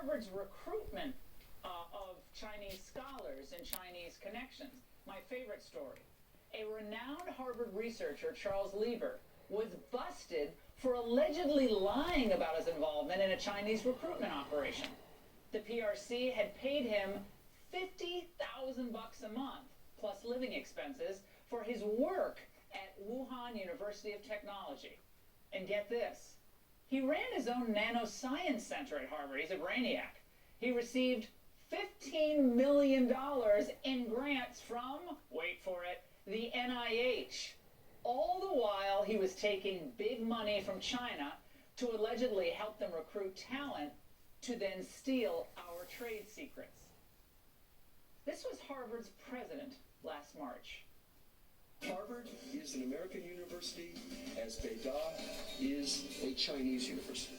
Harvard's recruitment of Chinese scholars and Chinese connections. My favorite story. A renowned Harvard researcher, Charles Lieber, was busted for allegedly lying about his involvement in a Chinese recruitment operation. The PRC had paid him $50,000 a month, plus living expenses, for his work at Wuhan University of Technology. And get this, he ran his own nanoscience center at Harvard. He's a brainiac. He received $15 million in grants from, wait for it, the NIH. All the while he was taking big money from China to allegedly help them recruit talent to then steal our trade secrets. This was Harvard's president last March. Harvard is an American university, as Beida is a Chinese university.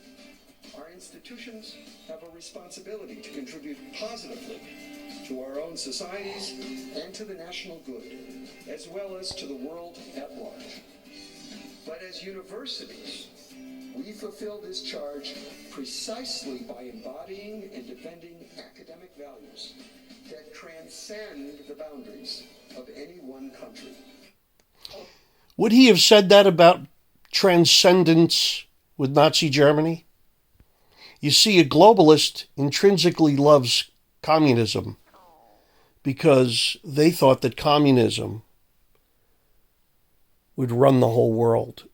Our institutions have a responsibility to contribute positively to our own societies and to the national good, as well as to the world at large. But as universities, we fulfill this charge precisely by embodying and defending academic values that transcend the boundaries of any one country. Would he have said that about transcendence with Nazi Germany? You see, a globalist intrinsically loves communism because they thought that communism would run the whole world.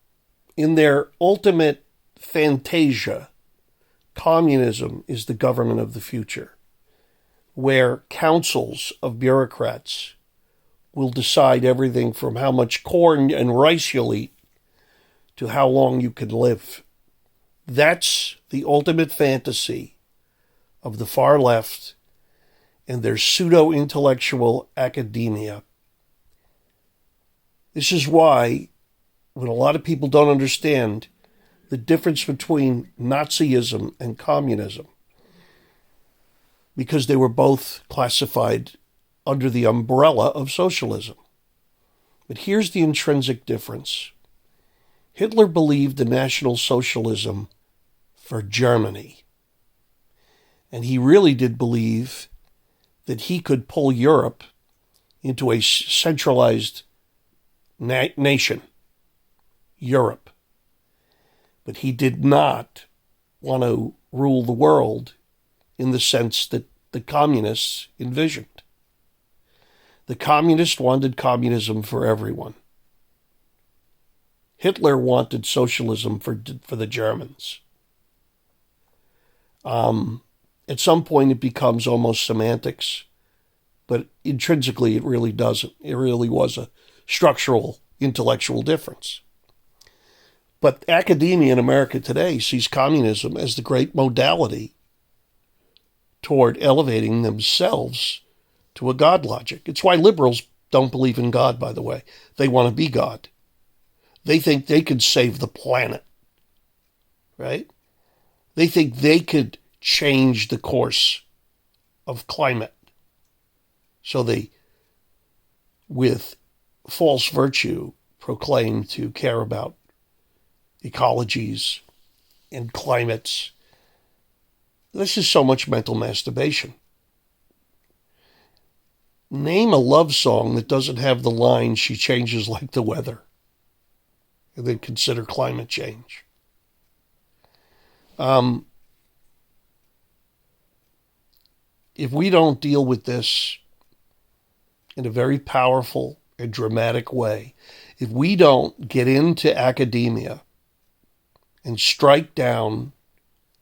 In their ultimate fantasia, communism is the government of the future, where councils of bureaucrats will decide everything from how much corn and rice you'll eat to how long you can live. That's the ultimate fantasy of the far left and their pseudo-intellectual academia. This is why, when a lot of people don't understand the difference between Nazism and communism, because they were both classified under the umbrella of socialism. But here's the intrinsic difference. Hitler believed in National Socialism for Germany. And he really did believe that he could pull Europe into a centralized nation, Europe. But he did not want to rule the world in the sense that the communists envisioned. The communists wanted communism for everyone. Hitler wanted socialism for the Germans. At some point it becomes almost semantics, but intrinsically it really doesn't. It really was a structural, intellectual difference. But academia in America today sees communism as the great modality toward elevating themselves to a God logic. It's why liberals don't believe in God, by the way. They want to be God. They think they could save the planet, right? They think they could change the course of climate. So they, with false virtue, proclaim to care about ecologies and climates. This is so much mental masturbation. Name a love song that doesn't have the line, "She changes like the weather," and then consider climate change. If we don't deal with this in a very powerful and dramatic way, if we don't get into academia and strike down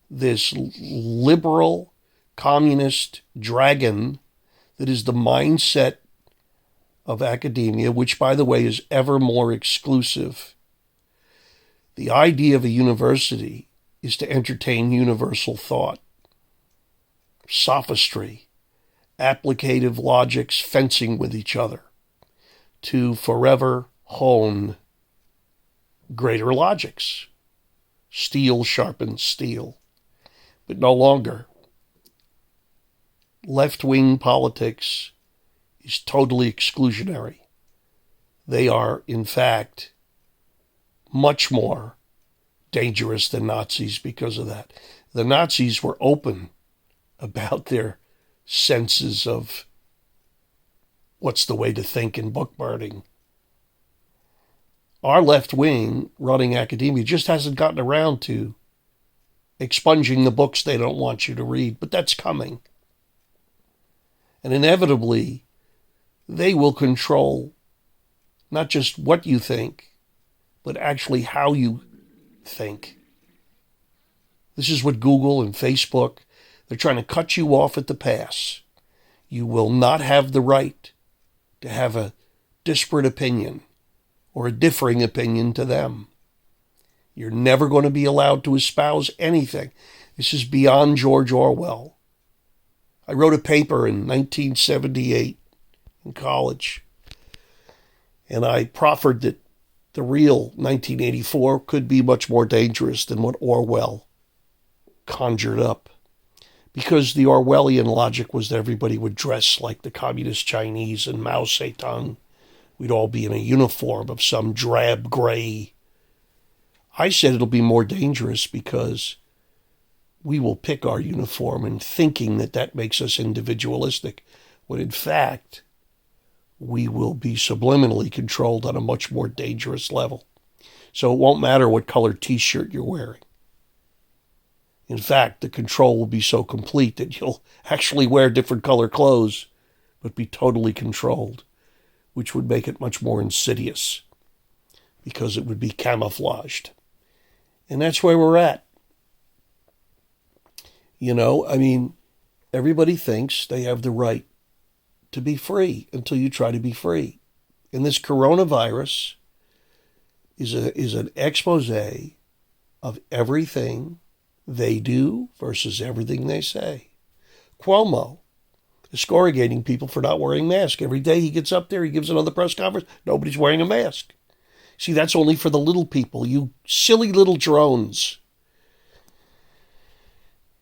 this liberal communist dragon that is the mindset of academia, which, by the way, is ever more exclusive. The idea of a university is to entertain universal thought, sophistry, applicative logics fencing with each other, to forever hone greater logics. Steel sharpens steel, but no longer. Left-wing politics is totally exclusionary. They are, in fact, much more dangerous than Nazis because of that. The Nazis were open about their senses of what's the way to think in book burning. Our left wing running academia just hasn't gotten around to expunging the books they don't want you to read, but that's coming. And inevitably, they will control not just what you think, but actually how you think. This is what Google and Facebook, they're trying to cut you off at the pass. You will not have the right to have a disparate opinion or a differing opinion to them. You're never going to be allowed to espouse anything. This is beyond George Orwell. I wrote a paper in 1978 in college, and I proffered that the real 1984 could be much more dangerous than what Orwell conjured up. Because the Orwellian logic was that everybody would dress like the communist Chinese and Mao Zedong. We'd all be in a uniform of some drab gray. I said it'll be more dangerous because we will pick our uniform and thinking that that makes us individualistic, when in fact, we will be subliminally controlled on a much more dangerous level. So it won't matter what color t-shirt you're wearing. In fact, the control will be so complete that you'll actually wear different color clothes, but be totally controlled, which would make it much more insidious because it would be camouflaged. And that's where we're at. You know, I mean, everybody thinks they have the right to be free until you try to be free. And this coronavirus is an expose of everything they do versus everything they say. Cuomo is scoregating people for not wearing masks. Every day he gets up there, he gives another press conference, nobody's wearing a mask. See, that's only for the little people, you silly little drones.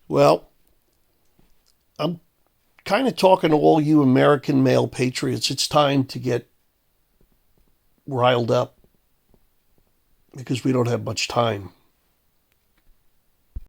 Well, I'm kind of talking to all you American male patriots. It's time to get riled up because we don't have much time.